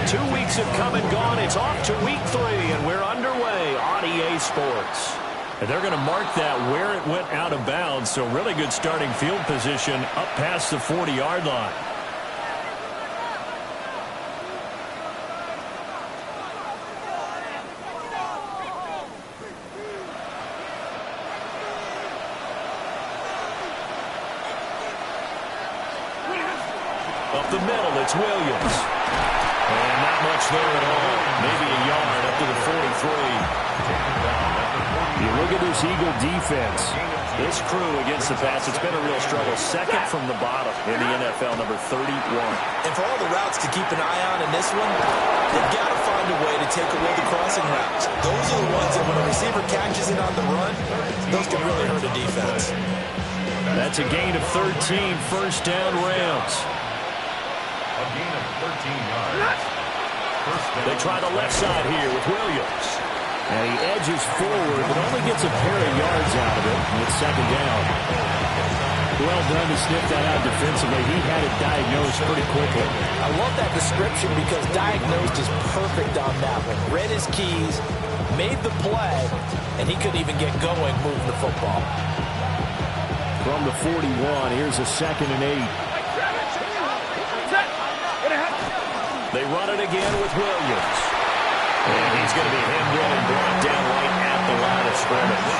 2 weeks have come and gone. It's off to week 3, and we're underway on EA Sports. And they're going to mark that where it went out of bounds, so really good starting field position up past the 40-yard line. Up the middle, it's Williams. And not much there at all. Maybe a yard up to the 43. You look at this Eagle defense. This crew against the pass, it's been a real struggle. Second from the bottom in the NFL, number 31. And for all the routes to keep an eye on in this one, they've got to find a way to take away the crossing routes. Those are the ones that when a receiver catches it on the run, those can really hurt a defense. That's a gain of 13, first down Rams. A gain of 13 yards. They try the left side here with Williams. And he edges forward, but only gets a pair of yards out of it. And it's second down. Well done to sniff that out defensively. He had it diagnosed pretty quickly. I love that description because diagnosed is perfect on that one. Read his keys, made the play, and he couldn't even get going moving the football. From the 41, here's a 2nd and 8. They run it again with Williams. And he's going to be hemmed in and brought down right at the line of scrimmage.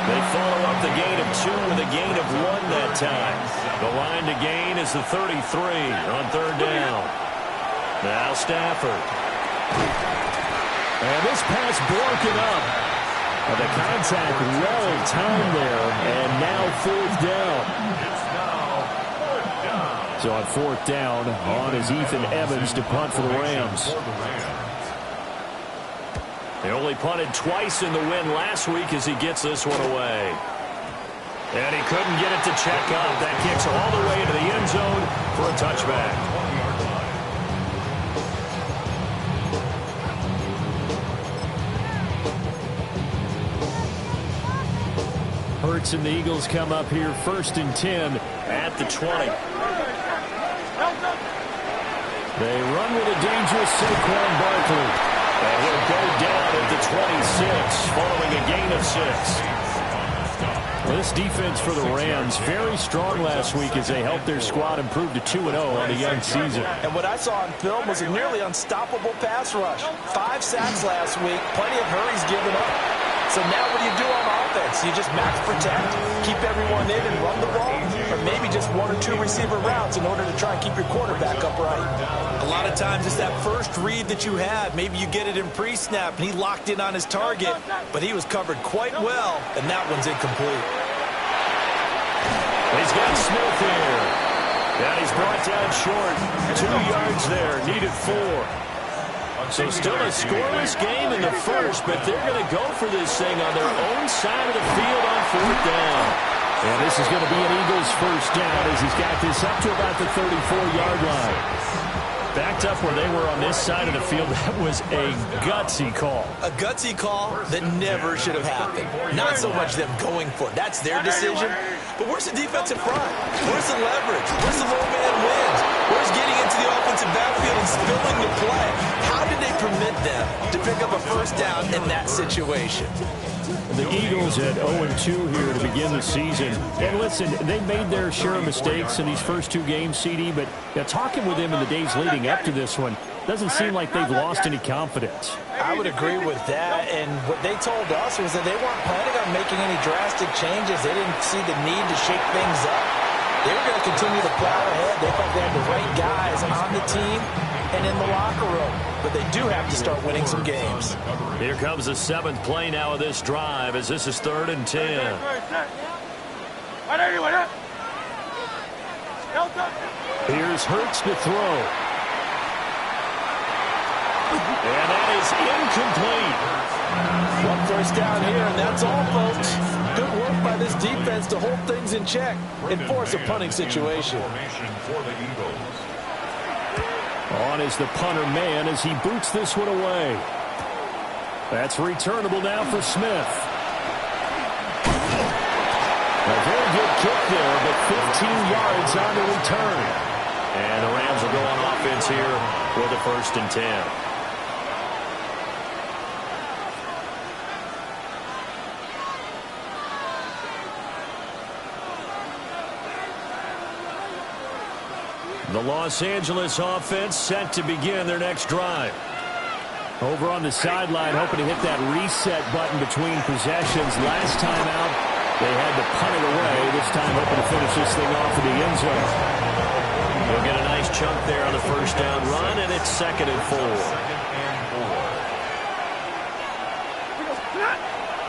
They follow up the gain of 2 with a gain of 1 that time. The line to gain is the 33 on 3rd down. Now Stafford. And this pass broken up. The contact well timed there, and now 4th down. So on 4th down, on is Ethan Evans to punt for the Rams. They only punted twice in the win last week as he gets this one away. And he couldn't get it to check up. That kicks all the way into the end zone for a touchback. Hurts and the Eagles come up here 1st and 10 at the 20. They run with a dangerous Saquon Barkley. And he'll go down at the 26 following a gain of 6. Well, this defense for the Rams, very strong last week as they helped their squad improve to 2-0 on the young season. And what I saw on film was a nearly unstoppable pass rush. 5 sacks last week, plenty of hurries given up. So now what do you do on offense? You just max protect, keep everyone in and run the ball, or maybe just 1 or 2 receiver routes in order to try and keep your quarterback upright. A lot of times it's that first read that you had. Maybe you get it in pre-snap and he locked in on his target, but he was covered quite well, and that one's incomplete. He's got Smith here. And he's brought down short. 2 yards there, needed 4. So still a scoreless game in the first, but they're going to go for this thing on their own side of the field on 4th down. And this is going to be an Eagles first down as he's got this up to about the 34-yard line. Backed up where they were on this side of the field. That was a gutsy call. A gutsy call that never should have happened. Not so much them going for it. That's their decision. But where's the defensive front? Where's the leverage? Where's the low man wins? Where's getting into the offensive backfield and spilling the play? How did they permit them to pick up a first down in that situation? The Eagles at 0-2 here to begin the season. And listen, they made their share of mistakes in these first 2 games, CD, but talking with them in the days leading up to this one, doesn't seem like they've lost any confidence. I would agree with that, and what they told us was that they weren't planning on making any drastic changes. They didn't see the need to shake things up. They were going to continue to plow ahead. They thought they had the right guys on the team and in the locker room. But they do have to start winning some games. Here comes the 7th play now of this drive as this is 3rd and 10. Here's Hurts to throw. And that is incomplete. 1 first down here, and that's all, folks. Good work by this defense to hold things in check and force a punting situation. On is the punter man as he boots this one away. That's returnable now for Smith. A very good kick there, but 15 yards on the return. And the Rams will go on offense here with a 1st and 10. The Los Angeles offense set to begin their next drive. Over on the sideline, hoping to hit that reset button between possessions. Last time out, they had to punt it away. This time, hoping to finish this thing off in the end zone. We'll get a nice chunk there on the 1st down run, and it's 2nd and 4.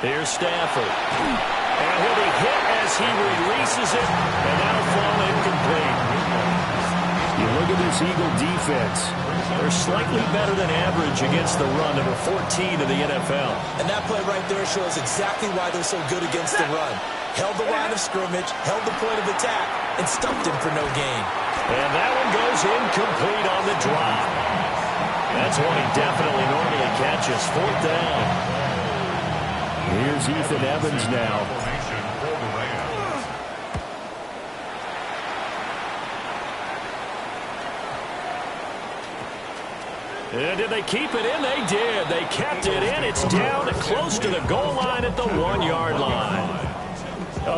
Here's Stafford. And he'll be hit as he releases it, and that'll fall incomplete. You look at this Eagle defense. They're slightly better than average against the run, number 14 in the NFL. And that play right there shows exactly why they're so good against the run. Held the line of scrimmage, held the point of attack, and stuffed him for no gain. And that one goes incomplete on the drop. That's one he definitely normally catches. 4th down. Here's Ethan Evans now. And did they keep it in? They did. They kept it in. It's down close to the goal line at the 1-yard line.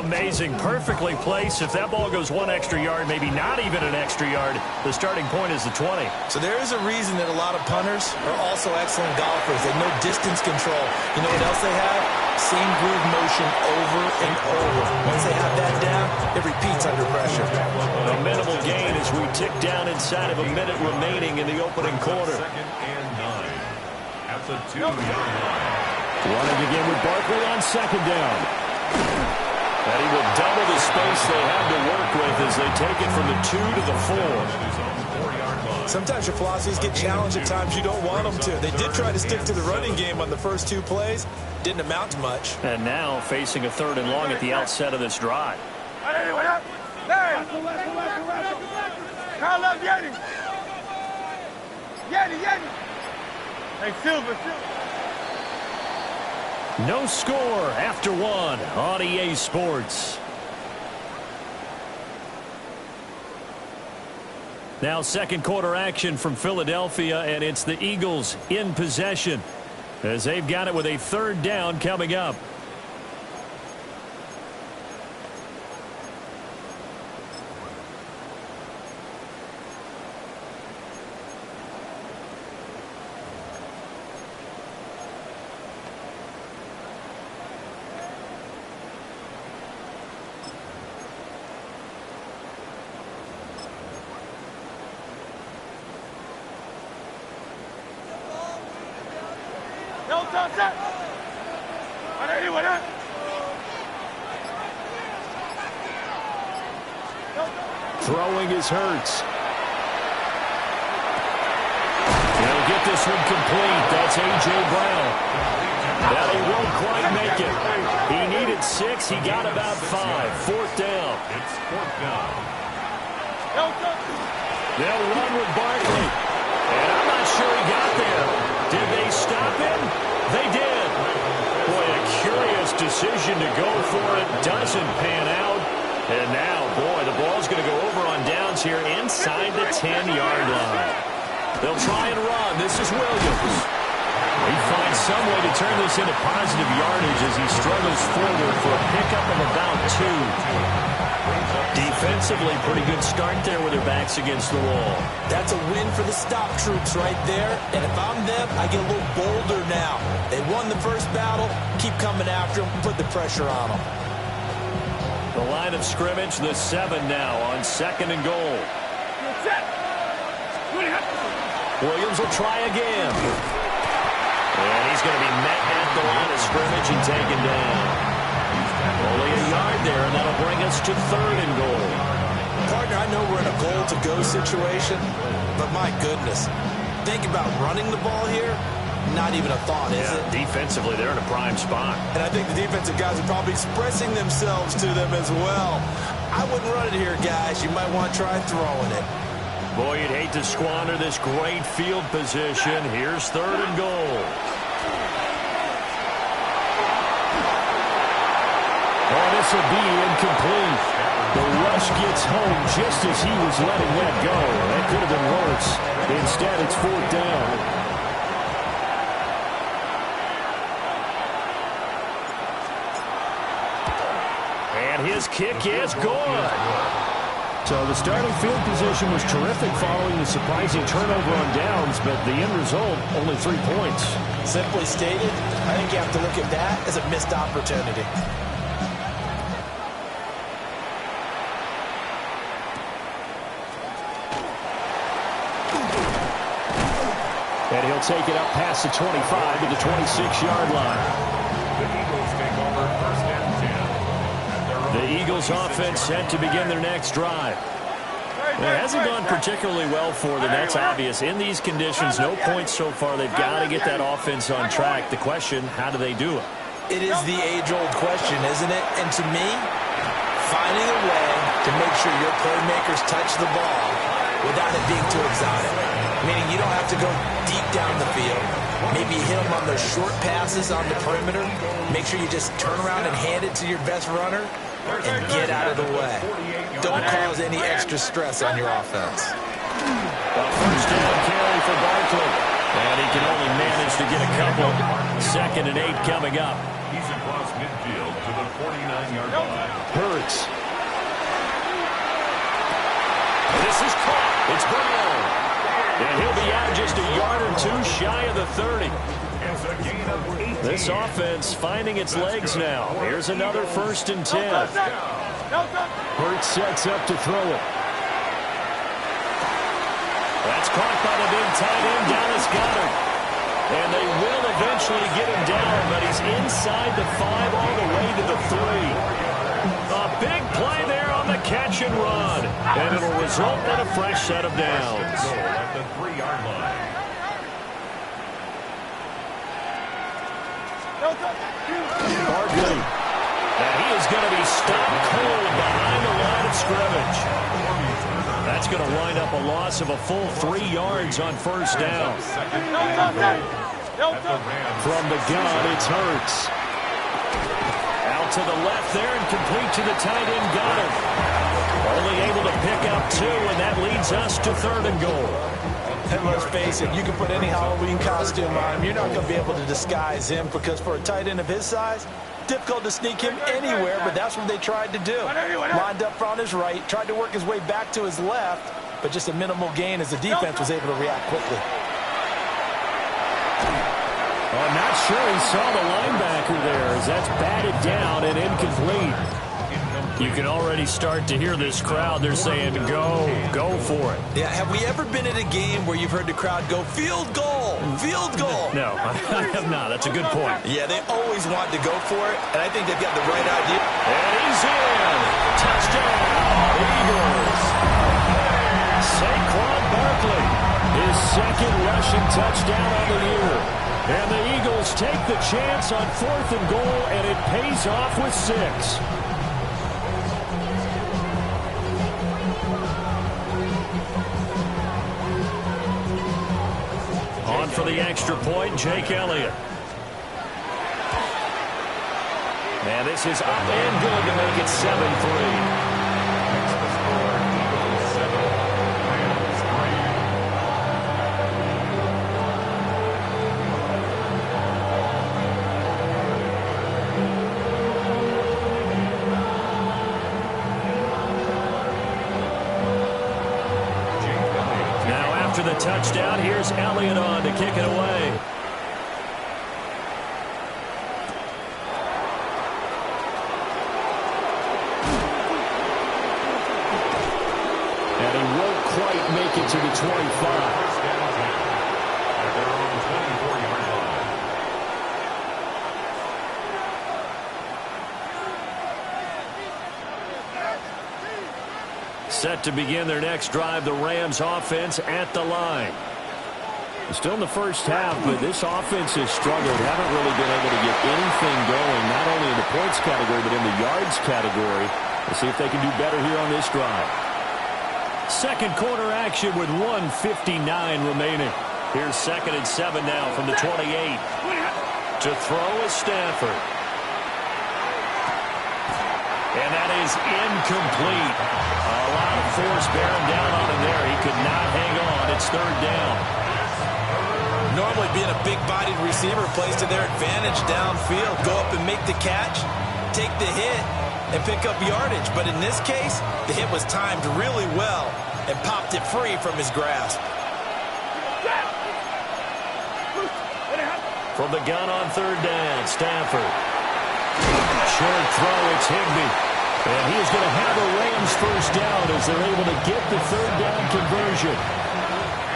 Amazing. Perfectly placed. If that ball goes 1 extra yard, maybe not even an extra yard, the starting point is the 20. So there is a reason that a lot of punters are also excellent golfers. They know distance control. You know what else they have? Same groove motion over and over. Once they have that down, it repeats under pressure. A minimal gain as we tick down inside of a minute remaining in the opening quarter. 2nd and 9. At the 2-yard line. Running again with Barkley on 2nd down. And he will double the space they have to work with as they take it from the 2 to the 4. Sometimes your philosophies get challenged at times you don't want them to. They did try to stick to the running game on the first 2 plays. Didn't amount to much. And now facing a 3rd and long at the outset of this drive. No score after 1 on EA Sports. Now 2nd quarter action from Philadelphia, and it's the Eagles in possession as they've got it with a 3rd down coming up. Throwing is Hurts. He'll get this one complete. That's A.J. Brown. Well, he won't quite make it. He needed 6. He got about 5. 4th down. It's 4th down. They'll run with Barkley. And I'm not sure he got there. Did they stop him? They did. Boy, a curious decision to go for it. Doesn't pan out. And now, boy, the ball's going to go over on downs here inside the 10-yard line. They'll try and run. This is Williams. He finds some way to turn this into positive yardage as he struggles forward for a pickup of about 2. Defensively, pretty good start there with their backs against the wall. That's a win for the stop troops right there. And if I'm them, I get a little bolder now. They won the first battle. Keep coming after them. Put the pressure on them. The line of scrimmage, the 7 now on 2nd and goal. Williams will try again. And he's going to be met at the line of scrimmage and taken down. Only a yard there, and that'll bring us to 3rd and goal. Partner, I know we're in a goal-to-go situation, but my goodness. Think about running the ball here. Not even a thought, is it? Defensively, they're in a prime spot. And I think the defensive guys are probably expressing themselves to them as well. I wouldn't run it here, guys. You might want to try throwing it. Boy, you'd hate to squander this great field position. Here's 3rd and goal. Oh, this will be incomplete. The rush gets home just as he was letting that go. That could have been worse. Instead, it's 4th down. And his kick is good. So the starting field position was terrific following the surprising turnover on downs, but the end result, only 3 points. Simply stated, I think you have to look at that as a missed opportunity. And he'll take it up past the 25 to the 26-yard line. The Eagles take over 1st and 10. The Eagles offense set to begin their next drive. It hasn't gone particularly well for them. That's obvious. In these conditions, no points so far. They've got to get that offense on track. The question, how do they do it? It is the age-old question, isn't it? And to me, finding a way to make sure your playmakers touch the ball without it being too exotic. Meaning you don't have to go deep down the field. Maybe hit them on those short passes on the perimeter. Make sure you just turn around and hand it to your best runner and get out of the way. Don't cause any extra stress on your offense. A 1st down carry for Barkley. And he can only manage to get a couple. 2nd and 8 coming up. He's across midfield to the 49-yard line. Hurts. This is caught. It's Brown. And he'll be out just a yard or 2 shy of the 30. It's a gain of 18. This offense finding its legs now. Here's another 1st and 10. Hurts sets up to throw it. That's caught by the big tight end, Dallas Goedert. And they will eventually get him down, but he's inside the 5 all the way to the 3. A big play there on the catch and run. And it'll result in a fresh set of downs. At the 3-yard line. Barkley. And he is going to be stopped cold behind the line of scrimmage. That's going to wind up a loss of a full 3 yards on 1st down. From the gun, it's Hurts. Out to the left there and complete to the tight end, Goedert. Only able to pick up 2, and that leads us to 3rd and goal. And let's face it, you can put any Halloween costume on him. You're not going to be able to disguise him because for a tight end of his size, difficult to sneak him anywhere, but that's what they tried to do. Lined up on his right, tried to work his way back to his left, but just a minimal gain as the defense was able to react quickly. I'm not sure he saw the linebacker there as that's batted down and incomplete. You can already start to hear this crowd. They're saying, go for it. Yeah, have we ever been at a game where you've heard the crowd go, field goal, field goal? No, I have not. That's a good point. Yeah, they always want to go for it, and I think they've got the right idea. And he's in. Touchdown, Eagles. Saquon Barkley, his 2nd rushing touchdown on the year. And the Eagles take the chance on 4th and goal, and it pays off with 6. On for the extra point, Jake Elliott. And this is up and good to make it 7-3. After the touchdown, here's Elliott on to kick it away. And he won't quite make it to the 25. Set to begin their next drive, the Rams offense at the line. Still in the first half, but this offense has struggled. Haven't really been able to get anything going, not only in the points category, but in the yards category. We'll see if they can do better here on this drive. Second quarter action with 1:59 remaining. Here's 2nd and 7 now from the 28. To throw is Stafford. And that is incomplete. A lot of force bearing down on him there. He could not hang on. It's third down. Normally being a big-bodied receiver plays to their advantage downfield. Go up and make the catch, take the hit, and pick up yardage. But in this case, the hit was timed really well and popped it free from his grasp. From the gun on third down, Stafford. Short throw, it's Higbee. And he is going to have a Rams first down as they're able to get the third down conversion.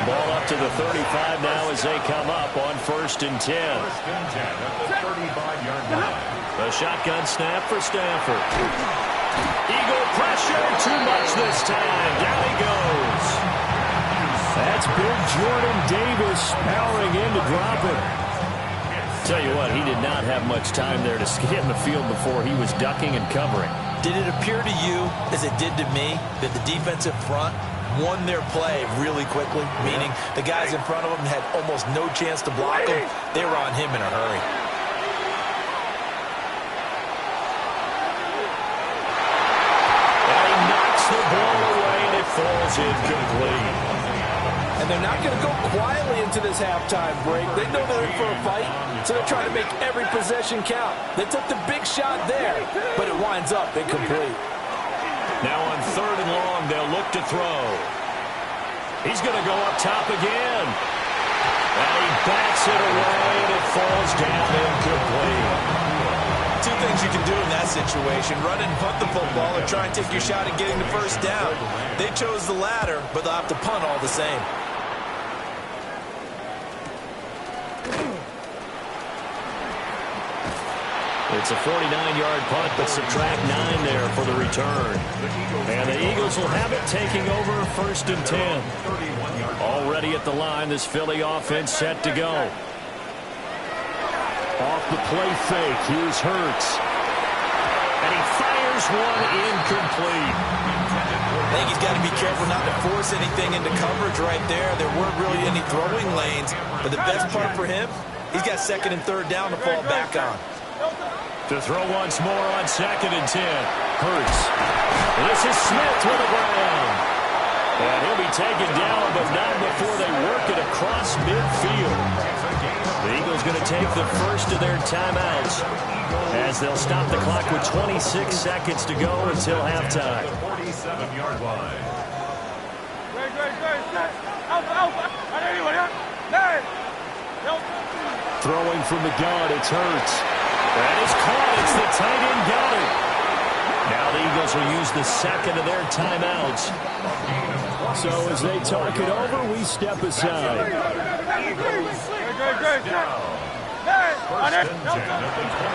Ball up to the 35 now as they come up on 1st and 10. First and 10 at the 35-yard line. A shotgun snap for Stafford. Eagle pressure, too much this time. Down he goes. That's big Jordan Davis powering in to drop it. Tell you what, he did not have much time there to get in the field before he was ducking and covering. Did it appear to you, as it did to me, that the defensive front won their play really quickly? Meaning the guys in front of them had almost no chance to block him. They were on him in a hurry. And he knocks the ball away, and it falls incomplete. And they're not going to go quietly into this halftime break. They know they're in for a fight, so they're trying to make every possession count. They took the big shot there, but it winds up incomplete. Now on 3rd and long, they'll look to throw. He's going to go up top again. And he backs it away, and it falls down incomplete. Two things you can do in that situation: run and punt the football, or try and take your shot at getting the first down. They chose the latter, but they'll have to punt all the same. It's a 49-yard punt, but subtract 9 there for the return. And the Eagles will have it, taking over 1st and 10. Already at the line, this Philly offense set to go. Off the play fake, here's Hurts. And he fires one incomplete. I think he's got to be careful not to force anything into coverage right there. There weren't really any throwing lanes. But the best part for him, he's got 2nd and 3rd down to fall back on. To throw once more on 2nd and 10. Hurts. This is Smith with the ground. And he'll be taken down, but not before they work it across midfield. The Eagles going to take the first of their timeouts as they'll stop the clock with 26 seconds to go until halftime. 47-yard line. Throwing from the gun, it's Hurts. That is caught. It's the tight end got it. Now the Eagles will use the 2nd of their timeouts. So as they talk it over, we step aside.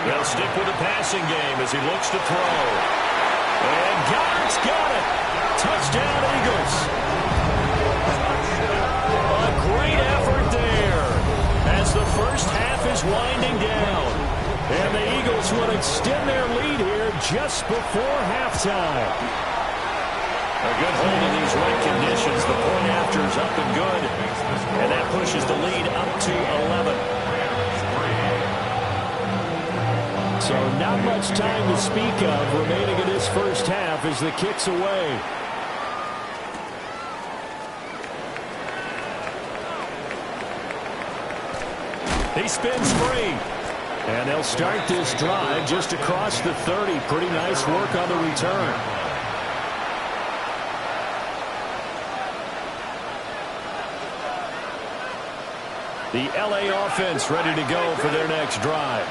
They'll stick with the passing game as he looks to throw. And Goddard's got it. Touchdown, Eagles. A great effort there as the first half is winding down. And the Eagles will extend their lead here just before halftime. A good hold in these wet conditions. The point after is up and good. And that pushes the lead up to 11. So not much time to speak of remaining in this first half as the kick's away. He spins free. And they'll start this drive just across the 30. Pretty nice work on the return. The LA offense ready to go for their next drive.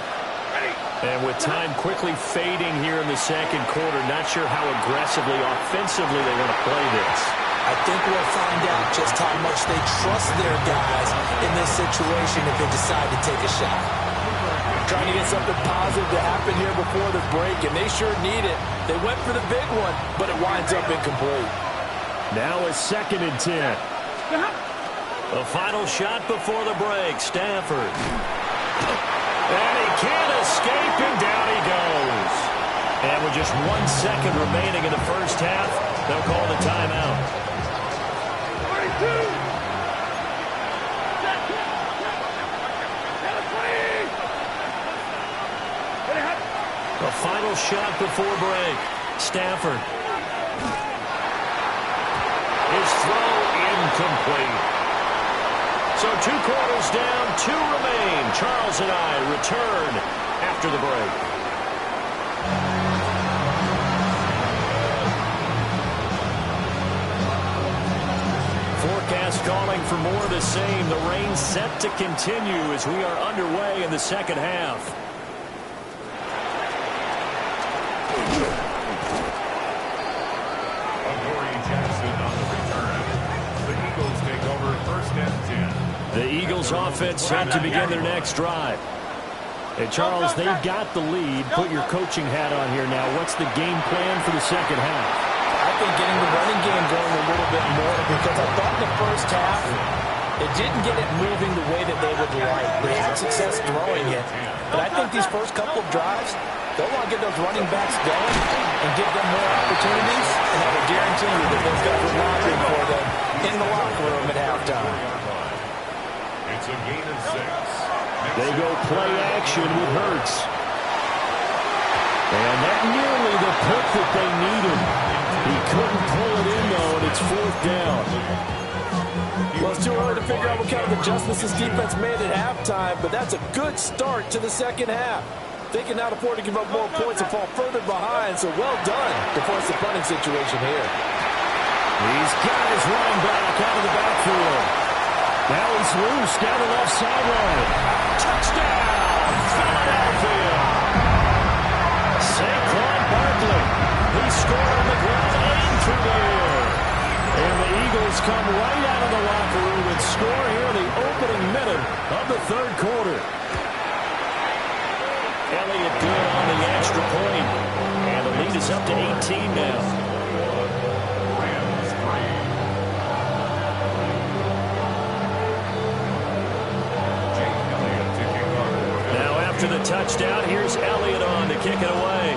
And with time quickly fading here in the 2nd quarter, not sure how aggressively, offensively they want to play this. I think we'll find out just how much they trust their guys in this situation if they decide to take a shot. Trying to get something positive to happen here before the break, and they sure need it. They went for the big one, but it winds up incomplete. Now a 2nd and 10. The final shot before the break, Stafford. And he can't escape, and down he goes. And with just 1 second remaining in the first half, they'll call the timeout. 42. The final shot before break. Stafford. His throw incomplete. So 2 quarters down, 2 remain. Charles and I return after the break. Forecast calling for more of the same. The rain set to continue as we are underway in the second half. The Eagles offense set to begin their next drive. And Charles, they've got the lead. Put your coaching hat on here now. What's the game plan for the second half? I think getting the running game going a little bit more, because I thought in the first half it didn't get it moving the way that they would like. They had success throwing it. But I think these first couple of drives, they'll want to get those running backs going and give them more opportunities. And I will guarantee you that those guys are watching for them in the locker room at halftime. It's a gain of 6. They go play action with Hurts. And that nearly the pick that they needed. He couldn't pull it in, though, and it's 4th down. Well, it's too early to figure out what kind of adjustments this defense made at halftime, but that's a good start to the second half. They can not afford to give up more points and fall further behind, so well done to force the punting situation here. He's got his running back out of the backfield. Now he's loose down the left sideline. Touchdown, Philadelphia. Saquon Barkley. He scored on the ground and through the air. And the Eagles come right out of the locker room and score here in the opening minute of the 3rd quarter. Elliott good on the extra point. And the lead is up to 18 now. To the touchdown, here's Elliott on to kick it away.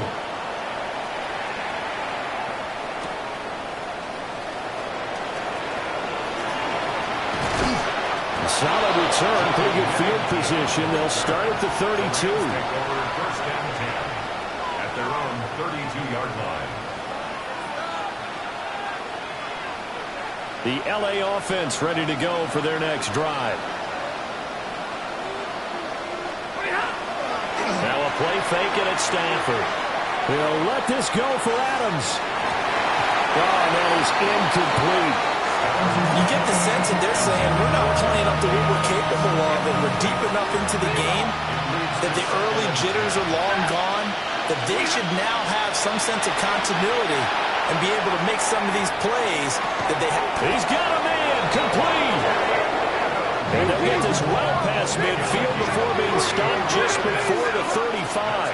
Solid return, pretty good field position. They'll start at the 32. First and 10 at their own 32-yard line. The LA offense ready to go for their next drive. Now a play fake it at Stafford. They'll let this go for Adams. Oh, and that is incomplete. You get the sense that they're saying we're not playing up to what we're capable of, and we're deep enough into the game that the early jitters are long gone, that they should now have some sense of continuity and be able to make some of these plays that they have. He's got a man, complete. And they'll get this well past midfield before being stopped just before the 35.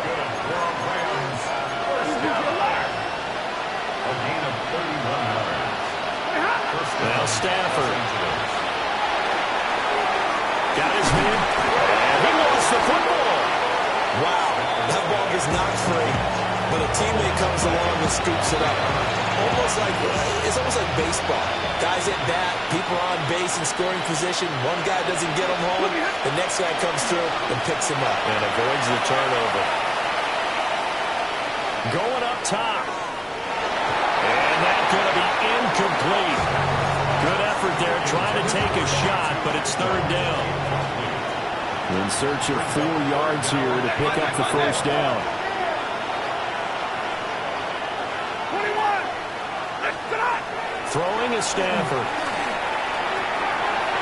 Now Stafford. Got his man. And he lost the football. Wow, that ball is not free, but a teammate comes along and scoops it up. It's almost like baseball. Guys at bat, people are on base in scoring position. One guy doesn't get him home, the next guy comes through and picks him up. And avoids the turnover. Going up top. And that's going to be incomplete. Good effort there trying to take a shot, but it's 3rd down. In search of 4 yards here to pick up the first down. Throwing is Stafford.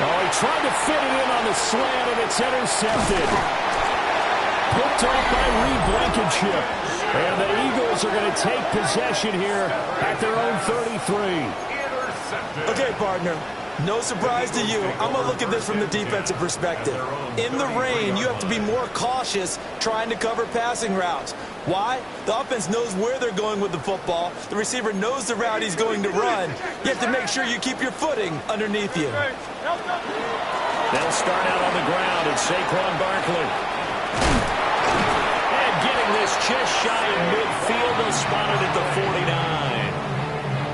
Oh, he tried to fit it in on the slant, and it's intercepted. Picked off by Reed Blankenship. And the Eagles are going to take possession here at their own 33. Okay, partner. No surprise to you. I'm going to look at this from the defensive perspective. In the rain, you have to be more cautious trying to cover passing routes. Why? The offense knows where they're going with the football. The receiver knows the route he's going to run. You have to make sure you keep your footing underneath you. They'll start out on the ground. It's Saquon Barkley. And getting this just shy of midfield. They'll spot it at the 49.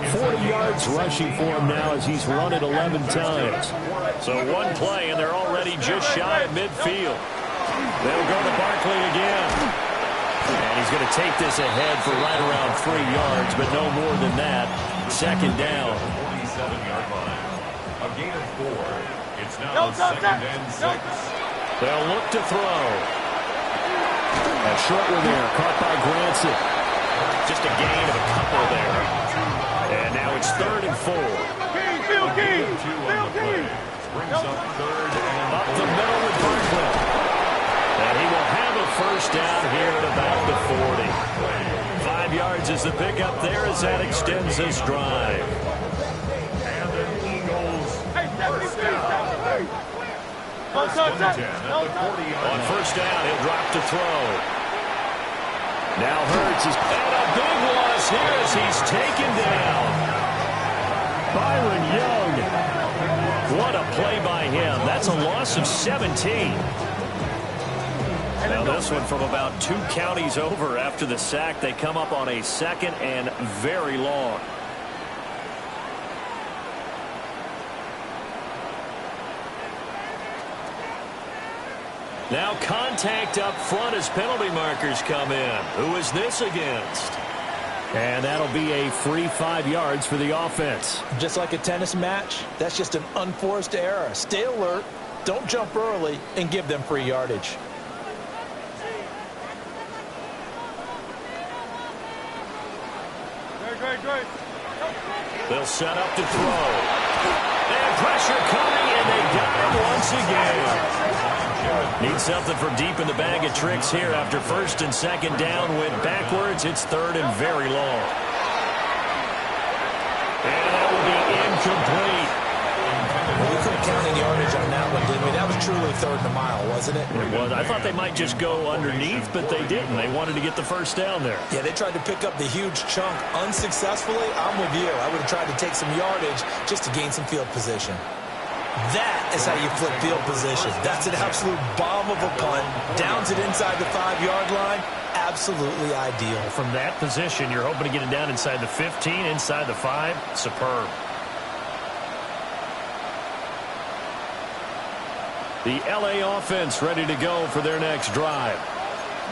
40 yards rushing for him now as he's run it 11 times. So one play, and they're already just shy of midfield. They'll go to Barkley again. And he's going to take this ahead for right around 3 yards, but no more than that. Second down. 47-yard line. A gain of 4. It's now second and 6. They'll look to throw. A short one there, caught by Granson. Just a gain of a couple there. And now it's 3rd and 4. Field game. 2 on the play. Brings up 3rd and Up the middle with Barkley. And he will have a first down here at about the 40. 5 yards is the pickup there as that extends this drive. And the Eagles first down. First and 10 at the 40-yard On first down, he'll drop to throw. Now Hurts is and a big loss here as he's taken down. Byron Young. What a play by him. That's a loss of 17. Now this one from about 2 counties over after the sack. They come up on a 2nd and very long. Now contact up front as penalty markers come in. Who is this against? And that'll be a free 5 yards for the offense. Just like a tennis match, that's just an unforced error. Stay alert, don't jump early, and give them free yardage. They'll set up to throw. And pressure coming, and they got him once again. Need something from deep in the bag of tricks here after 1st and 2nd down. Went backwards. It's 3rd and very long. And that will be incomplete. Well, we couldn't count any yardage on that one, did we? That was truly 3rd and a mile, wasn't it? It was. I thought they might just go underneath, but they didn't. They wanted to get the first down there. Yeah, they tried to pick up the huge chunk unsuccessfully. I'm with you. I would have tried to take some yardage just to gain some field position. That is how you flip field position. That's an absolute bomb of a punt. Downs it inside the 5-yard line. Absolutely ideal. From that position, you're hoping to get it down inside the 15, inside the 5. Superb. The L.A. offense ready to go for their next drive.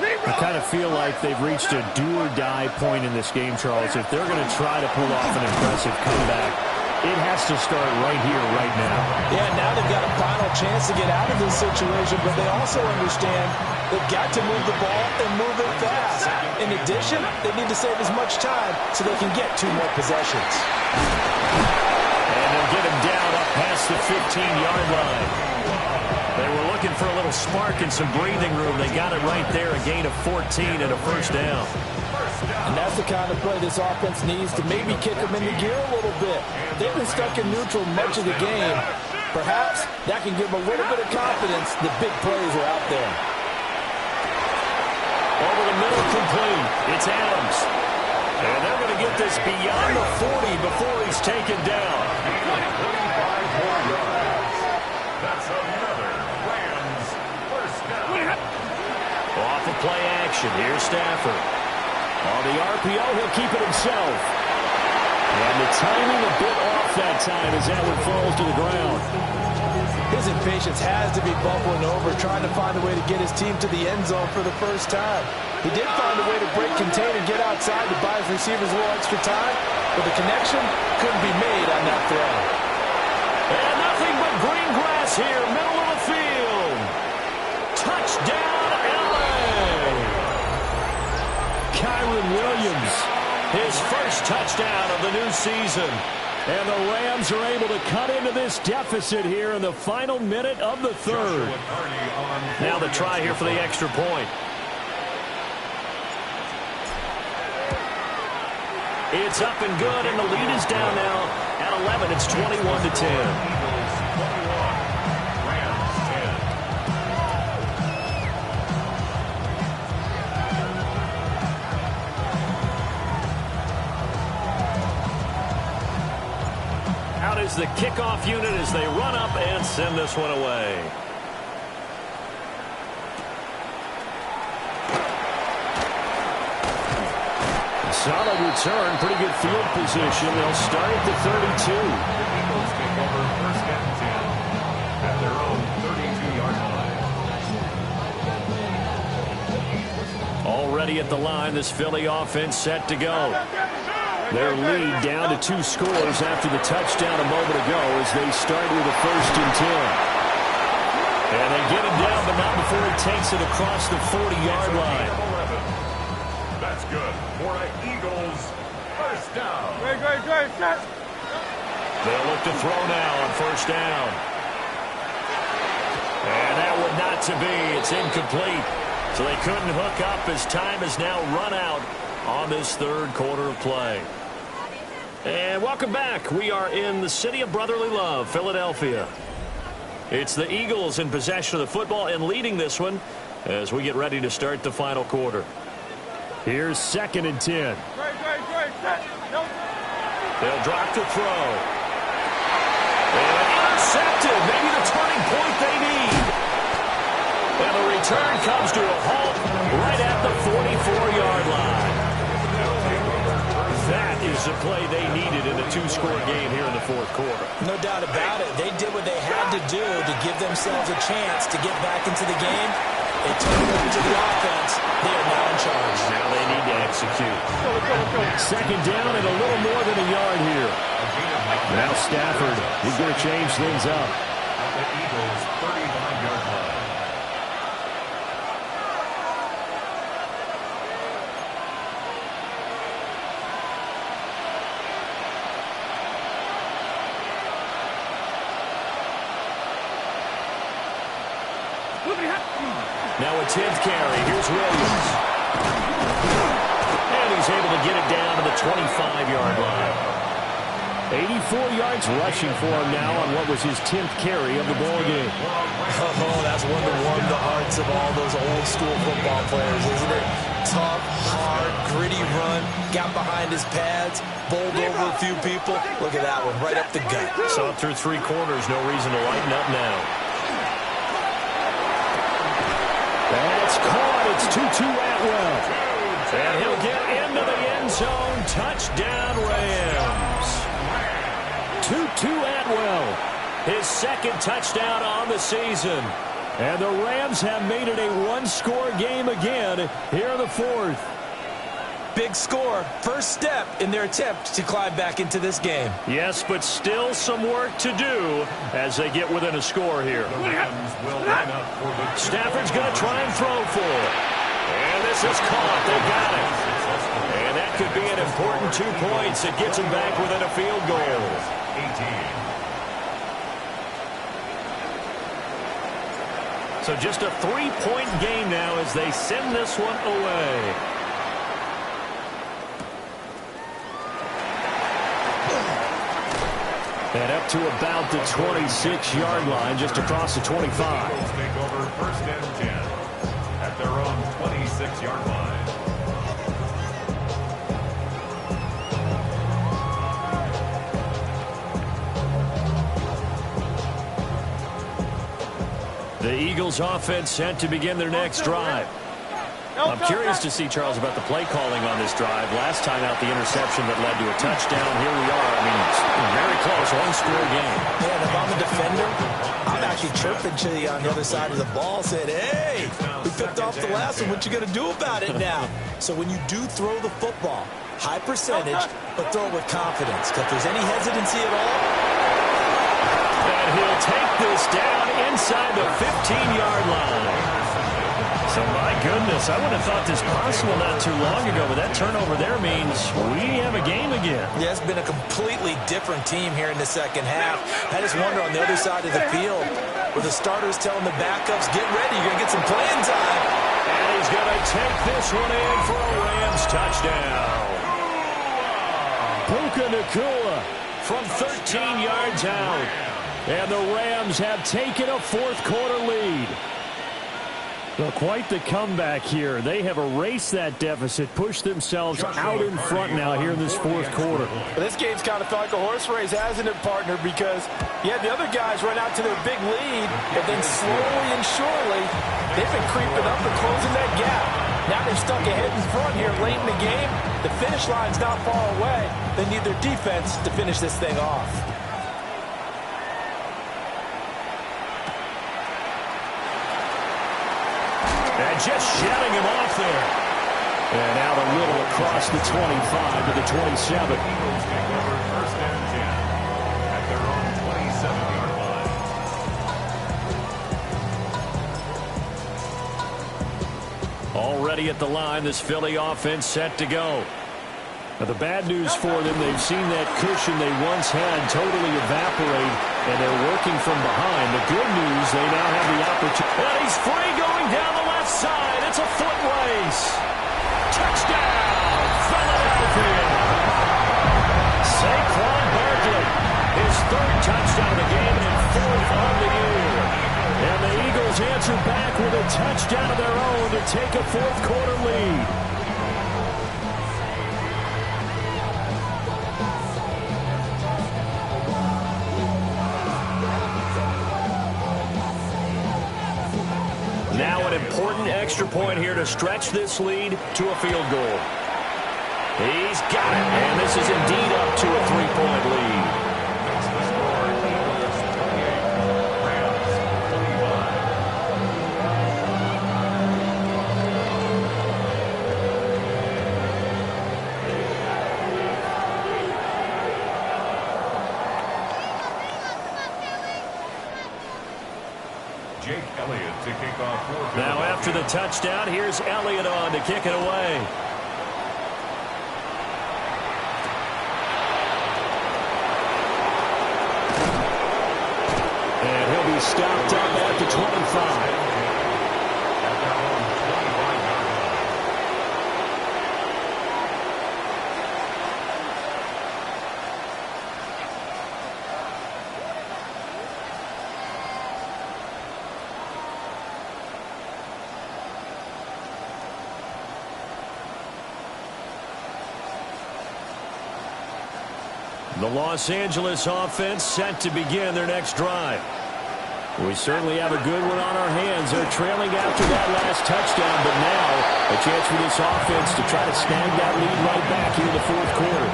I kind of feel like they've reached a do-or-die point in this game, Charles. If they're going to try to pull off an impressive comeback, it has to start right here, right now. Yeah, now they've got a final chance to get out of this situation, but they also understand they've got to move the ball and move it fast. In addition, they need to save as much time so they can get 2 more possessions. And they'll get him down up past the 15-yard line. They were looking for a little spark and some breathing room. They got it right there, a gain of 14 and a first down. And that's the kind of play this offense needs to maybe kick them into gear a little bit. They've been stuck in neutral much of the game. Perhaps that can give them a little bit of confidence that big plays are out there. Over the middle, complete. It's Adams. And they're going to get this beyond the 40 before he's taken down. That's another Rams first down. Off of play action. Here's Stafford. On the RPO, he'll keep it himself. And the timing a bit off that time as that one falls to the ground. His impatience has to be bubbling over, trying to find a way to get his team to the end zone for the first time. He did find a way to break contain and get outside to buy his receivers a little extra time, but the connection couldn't be made on that throw. And nothing but green grass here, middle of the field. Touchdown, L.A. Kyren Williams, his first touchdown of the new season. And the Rams are able to cut into this deficit here in the final minute of the 3rd. Now the try here for the extra point. It's up and good, and the lead is down now at 11. It's 21-10. Out is the kickoff unit as they run up and send this one away. Solid return, pretty good field position. They'll start at the 32. The Eagles take over first and 10 at their own 32-yard line. Already at the line, this Philly offense set to go. Their lead down to 2 scores after the touchdown a moment ago as they start with a 1st and 10. And they get him down, but not before he takes it across the 40-yard line. That's good for an Eagles 1st down. They'll look to throw now on 1st down. And that one not to be. It's incomplete. So they couldn't hook up as time has now run out on this 3rd quarter of play. And welcome back. We are in the city of brotherly love, Philadelphia. It's the Eagles in possession of the football and leading this one as we get ready to start the final quarter. Here's 2nd and 10. They'll drop to throw. And intercepted. Maybe the turning point they need. And the return comes to a halt right at the 44-yard line. That is the play they needed in a 2-score game here in the 4th quarter. No doubt about it. They did what they had to do to give themselves a chance to get back into the game. They turned it over to the offense. They are now in charge. Now they need to execute. 2nd down and a little more than a yard here. Now Stafford is going to change things up. At the Eagles 39-yard line. Now a 10th carry. Here's Williams. And he's able to get it down to the 25-yard line. 84 yards rushing for him now on what was his 10th carry of the ball game. Oh, that's one to warm the hearts of all those old school football players, isn't it? Tough, hard, gritty run, got behind his pads, bowled over a few people. Look at that one, right up the gut. Saw it through 3 quarters, no reason to lighten up now. That's caught. It's Tutu Atwell. And he'll get into the end zone. Touchdown, Rams. Tutu Atwell, his 2nd touchdown on the season. And the Rams have made it a 1-score game again here in the 4th. Big score. First step in their attempt to climb back into this game. Yes, but still some work to do as they get within a score here. Stafford's going to try and throw for it. And this is caught. They got it. And that could be an important 2 points. It gets them back within a field goal. 18. So just a 3-point game now as they send this one away. And up to about the 26-yard line, just across the 25. Eagles take over 1st and 10 at their own 26-yard line. The Eagles offense set to begin their next drive. I'm curious to see, Charles, about the play calling on this drive. Last time out, the interception that led to a touchdown. Here we are. I mean, it's very close, 1-score game. Yeah, and if I'm a defender, I'm actually chirping to you on the other side of the ball, saying, hey, we picked off the last one. What you going to do about it now? So when you do throw the football, high percentage, but throw it with confidence. If there's any hesitancy at all. And he'll take this down inside the 15-yard line. So, my goodness, I wouldn't have thought this possible not too long ago, but that turnover there means we have a game again. Yeah, it's been a completely different team here in the 2nd half. I just wonder on the other side of the field, where the starters telling the backups, get ready, you're going to get some playing time. And he's going to take this one in for a Rams touchdown. Puka Nacua from 13 yards out. And the Rams have taken a 4th quarter lead. Well, quite the comeback here. They have erased that deficit, pushed themselves out in front now here in this 4th quarter. But this game's kind of felt like a horse race, hasn't it, partner? Because you had the other guys run out to their big lead, but then slowly and surely, they've been creeping up and closing that gap. Now they've stuck ahead in front here late in the game. The finish line's not far away. They need their defense to finish this thing off. And just shutting him off there. And out a little across the 25 to the 27. Eagles take over first and 10 at their own 27-yard line. Already at the line, this Philly offense set to go. Now, the bad news for them, they've seen that cushion they once had totally evaporate, and they're working from behind. The good news, they now have the opportunity. And he's free going down the left side. It's a foot race. Touchdown, Philadelphia. Saquon Barkley, his third touchdown of the game and fourth on the year. And the Eagles answer back with a touchdown of their own to take a fourth-quarter lead. Now an important extra point here to stretch this lead to a field goal. He's got it, and this is indeed up to a three-point lead. Makes the score Eagles 28, Rams 25. Jake Elliott to kick off for Philadelphia. Now after the touchdown, here's Elliott on to kick it away. And he'll be stopped up at the 25. At their own 25-yard line. The Los Angeles offense set to begin their next drive. We certainly have a good one on our hands. They're trailing after that last touchdown, but now a chance for this offense to try to snag that lead right back here in the fourth quarter.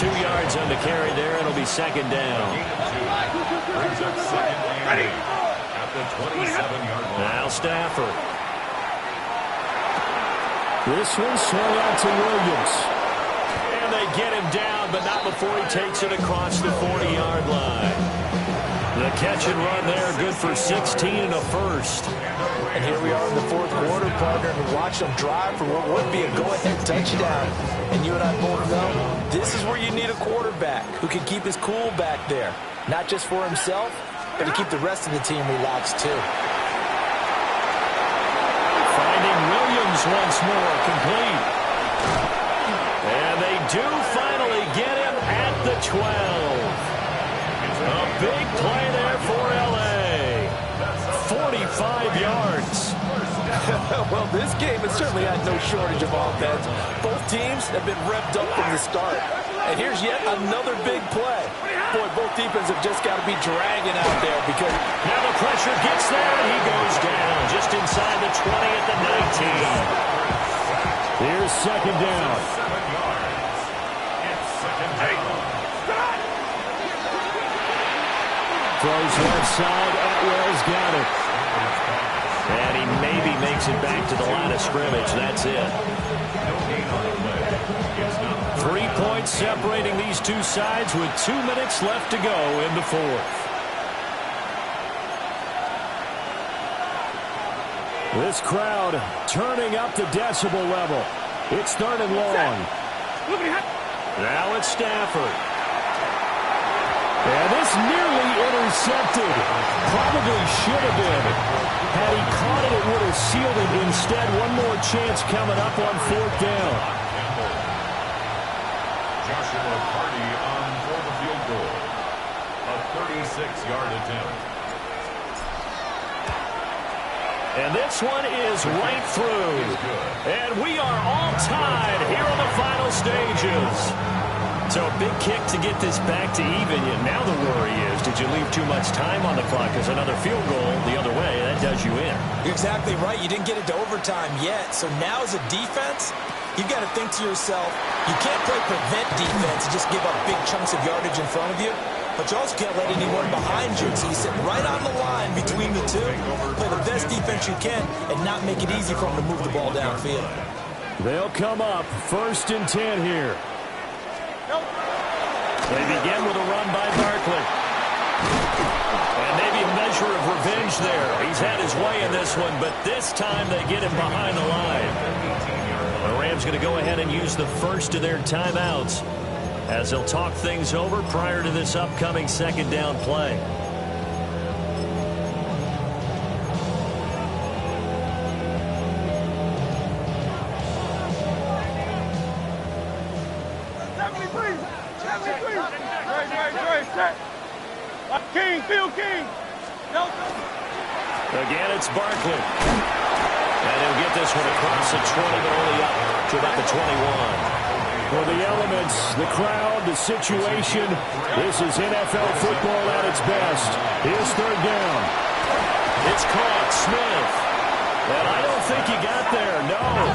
2 yards on the carry there. It'll be second down. Brings up second and 8 at the 27-yard line. Now Stafford. This one swung out to Williams. And they get him down, but not before he takes it across the 40-yard line. The catch and run there, good for 16 and a first. And here we are in the fourth quarter, partner, and watch them drive for what would be a go-ahead touchdown. And you and I both know this is where you need a quarterback who can keep his cool back there. Not just for himself, but to keep the rest of the team relaxed too. Finding Williams once more, complete. And they do finally get him at the 12. A big play there for L.A. 45 yards. Well, this game has certainly had no shortage of offense. Both teams have been revved up from the start. And here's yet another big play. Boy, both defenses have just got to be dragging out there because now the pressure gets there and he goes down just inside the 20 at the 19. Here's second down. 7 yards. It's second down. Throws left side. Atwell's got it. And he maybe makes it back to the line of scrimmage. That's it. No gain on the play. It's now 3 points separating these two sides with 2 minutes left to go in the fourth. This crowd turning up the decibel level. It's third and long. Now it's Stafford. And this nearly intercepted. Probably should have been. Had he caught it, it would have sealed it. Instead, one more chance coming up on fourth down. Joshua Hardy on for the field goal. A 36-yard attempt. And this one is right through. And we are all tied here on the final stages. So a big kick to get this back to even. Yet now the worry is, did you leave too much time on the clock? Because another field goal the other way, that does you in. You're exactly right. You didn't get it to overtime yet. So now as a defense, you've got to think to yourself, you can't play prevent defense and just give up big chunks of yardage in front of you. But you also can't let anyone behind you. So you sit right on the line between the two, play the best defense you can, and not make it easy for them to move the ball downfield. They'll come up 1st and 10 here. They begin with a run by Barkley. And maybe a measure of revenge there. He's had his way in this one, but this time they get him behind the line. The Rams going to go ahead and use the first of their timeouts as they'll talk things over prior to this upcoming 2nd down play. King, Phil King. Again, it's Barkley. And he'll get this one across the 20, but only up to about the 21. For the elements, the crowd, the situation, this is NFL football at its best. Here's 3rd down. It's caught, Smith. And I don't think he got there, no.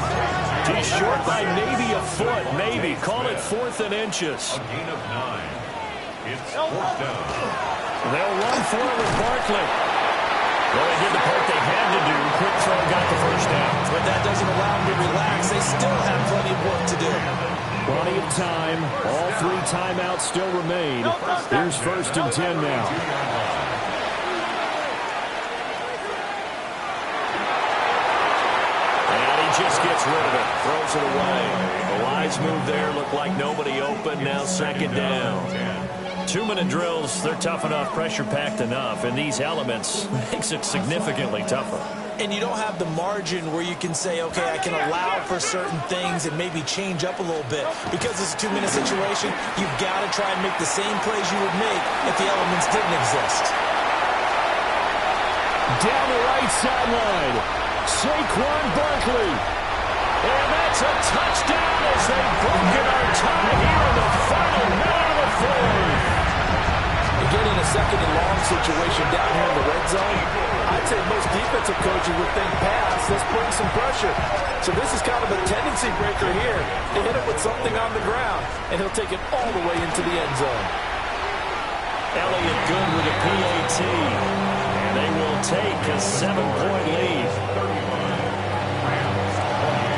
He's short by maybe a foot, maybe. Call it 4th and inches. A gain of 9. It's 4th down. They'll run for it with Barkley. Well, they did the part they had to do. Quick throw got the 1st down. But that doesn't allow them to relax. They still have plenty of work to do. Plenty of time. All 3 timeouts still remain. Here's 1st and 10 now. And he just gets rid of it. Throws it away. The wise move there. Looked like nobody open. Now 2nd down. 2-minute drills, they're tough enough, pressure-packed enough, and these elements makes it significantly tougher. And you don't have the margin where you can say, okay, I can allow for certain things and maybe change up a little bit. Because it's a 2-minute situation, you've got to try and make the same plays you would make if the elements didn't exist. Down the right sideline, Saquon Barkley. And that's a touchdown as they've broken our tie here in the final minute of the 4th. Again, in a 2nd and long situation down here in the red zone, I'd say most defensive coaches would think pass, let's bring some pressure. So this is kind of a tendency breaker here to hit him with something on the ground, and he'll take it all the way into the end zone. Elliott good with a PAT. And they will take a 7-point lead.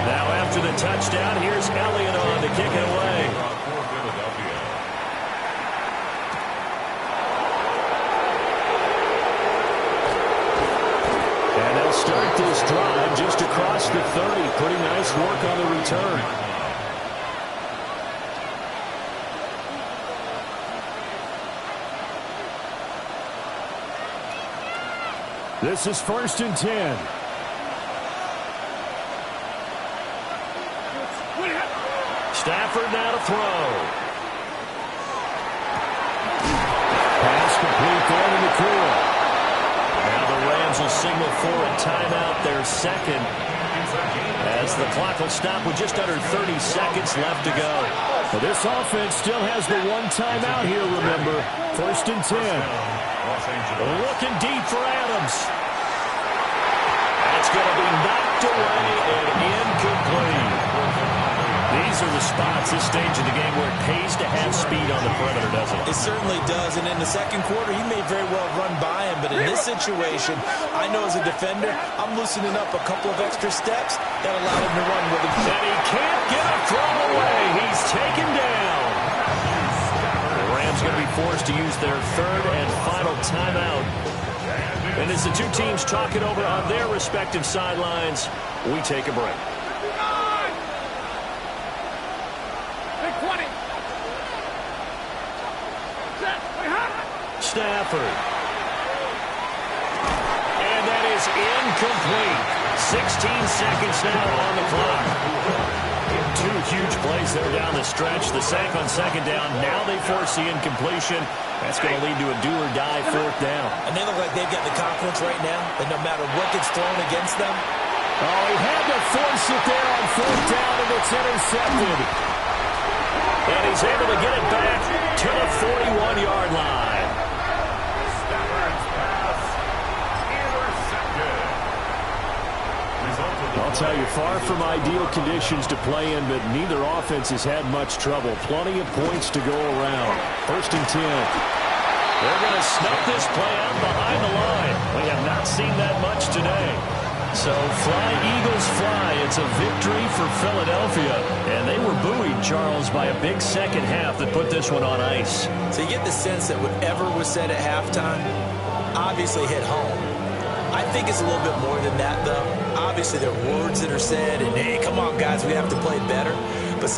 Now after the touchdown, here's Elliott on to kick it away. Start this drive just across the 30. Pretty nice work on the return. This is 1st and 10. Stafford now to throw. Pass complete going in the cool. Now the Rams will signal for a timeout, their 2nd, as the clock will stop with just under 30 seconds left to go. Well, this offense still has the 1 timeout here, remember. 1st and 10. Looking deep for Adams. That's going to be knocked away and incomplete. These are the spots, this stage of the game, where it pays to have speed on the perimeter, doesn't it? It certainly does, and in the 2nd quarter, he may very well run by him, but in this situation, I know as a defender, I'm loosening up a couple of extra steps that allow him to run with him. And he can't get a throw away. He's taken down. The Rams going to be forced to use their 3rd and final timeout. And as the 2 teams talk it over on their respective sidelines, we take a break. Stafford. And that is incomplete. 16 seconds now on the clock. 2 huge plays there down the stretch. The sack on 2nd down. Now they force the incompletion. That's going to lead to a do-or-die 4th down. And they look like they've got the confidence right now that no matter what gets thrown against them. Oh, he had to force it there on 4th down, and it's intercepted. And he's able to get it back to the 41-yard line. I'll tell you, far from ideal conditions to play in, but neither offense has had much trouble. Plenty of points to go around. 1st and 10. They're going to snuff this play out behind the line. We have not seen that much today. So fly, Eagles fly. It's a victory for Philadelphia. And they were buoyed, Charles, by a big second half that put this one on ice. So you get the sense that whatever was said at halftime obviously hit home. I think it's a little bit more than that, though. Obviously, there are words that are said, and, hey, come on, guys, we have to play better. But